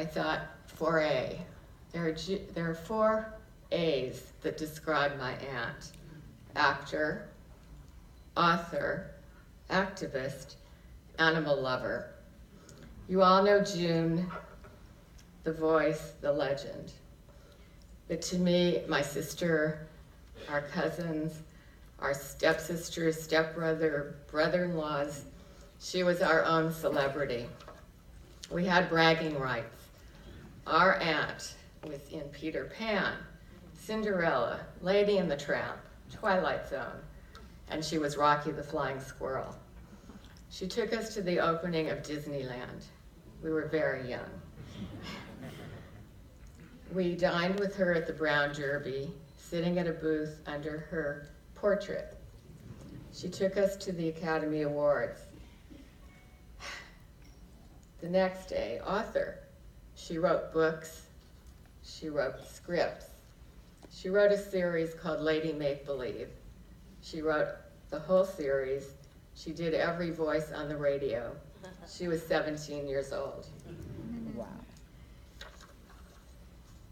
thought, Forray. There are 4 A's that describe my aunt: actor, author, activist, animal lover. You all know June, the voice, the legend. But to me, my sister, our cousins, our stepsisters, stepbrother, brother-in-laws, she was our own celebrity. We had bragging rights. Our aunt was in Peter Pan, Cinderella, Lady and the Tramp, Twilight Zone, and she was Rocky the Flying Squirrel. She took us to the opening of Disneyland. We were very young. We dined with her at the Brown Derby, sitting at a booth under her portrait. She took us to the Academy Awards. The next day, author. She wrote books. She wrote scripts. She wrote a series called Lady Make Believe. She wrote the whole series. She did every voice on the radio. She was 17 years old. Wow.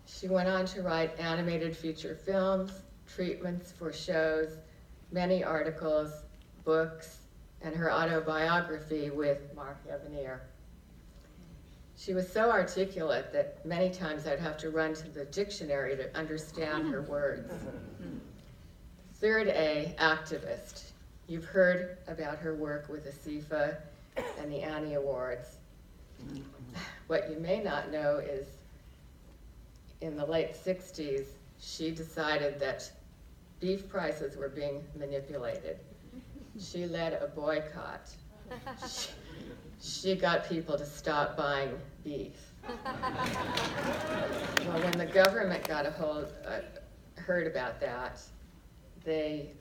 She went on to write animated feature films, treatments for shows, many articles, books, and her autobiography with Mark Evanier. She was so articulate that many times I'd have to run to the dictionary to understand her words. 3rd A, activist. You've heard about her work with the SIFA and the Annie Awards. What you may not know is in the late 60s, she decided that beef prices were being manipulated. She led a boycott. She got people to stop buying beef. Well, when the government got heard about that, they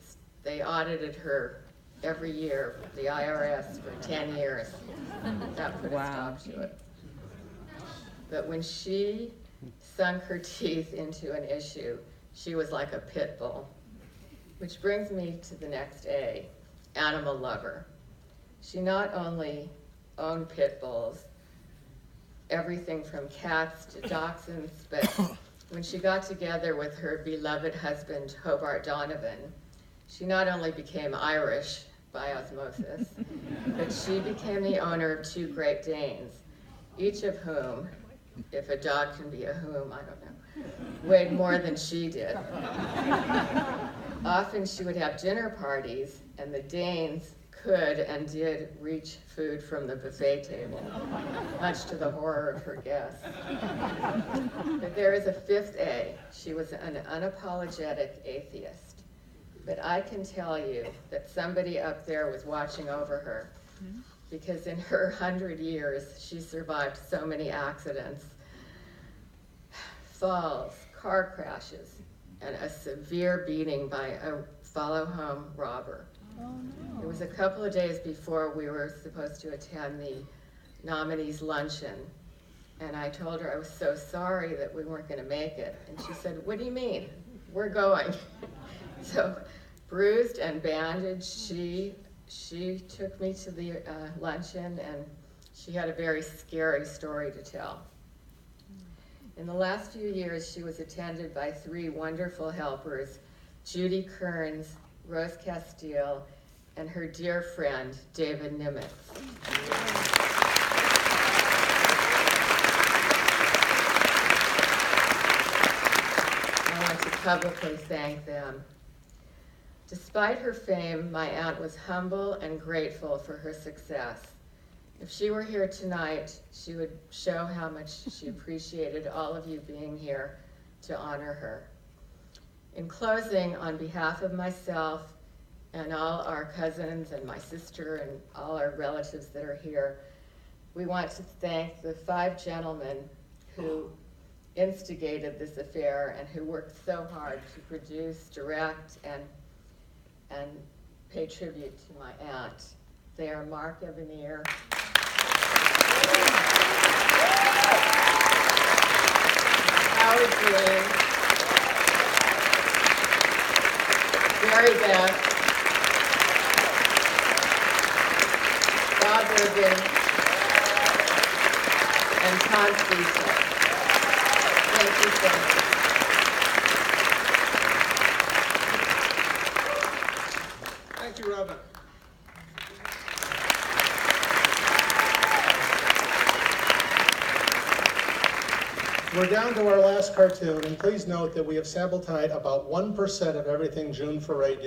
audited her every year, the IRS, for 10 years. That put a stop to it. But when she sunk her teeth into an issue, she was like a pit bull. Which brings me to the next A, animal lover. She not only owned pit bulls, everything from cats to dachshunds, but when she got together with her beloved husband, Hobart Donovan, she not only became Irish by osmosis, but she became the owner of 2 Great Danes, each of whom, if a dog can be a whom, I don't know, weighed more than she did. Often she would have dinner parties, and the Danes could and did reach food from the buffet table, much to the horror of her guests. But there is a 5th A. She was an unapologetic atheist. But I can tell you that somebody up there was watching over her, because in her 100 years, she survived so many accidents, falls, car crashes, and a severe beating by a follow-home robber. Oh, no. It was a couple of days before we were supposed to attend the nominees luncheon, and I told her I was so sorry that we weren't going to make it. And she said, "What do you mean? We're going." So, bruised and bandaged, she took me to the luncheon, and she had a very scary story to tell. In the last few years, she was attended by 3 wonderful helpers, Judy Kearns, Rose Castile, and her dear friend, David Nimitz. I want to publicly thank them. Despite her fame, my aunt was humble and grateful for her success. If she were here tonight, she would show how much she appreciated all of you being here to honor her. In closing, on behalf of myself and all our cousins and my sister and all our relatives that are here, we want to thank the 5 gentlemen who instigated this affair and who worked so hard to produce, direct, and pay tribute to my aunt. They are Mark Evanier, Howard Green, Mary Beth, Bob Urban, and Tom Cecil. you so much. Thank you, Robin. We're down to our last cartoon, and please note that we have sample tonight about 1% of everything June Forray did.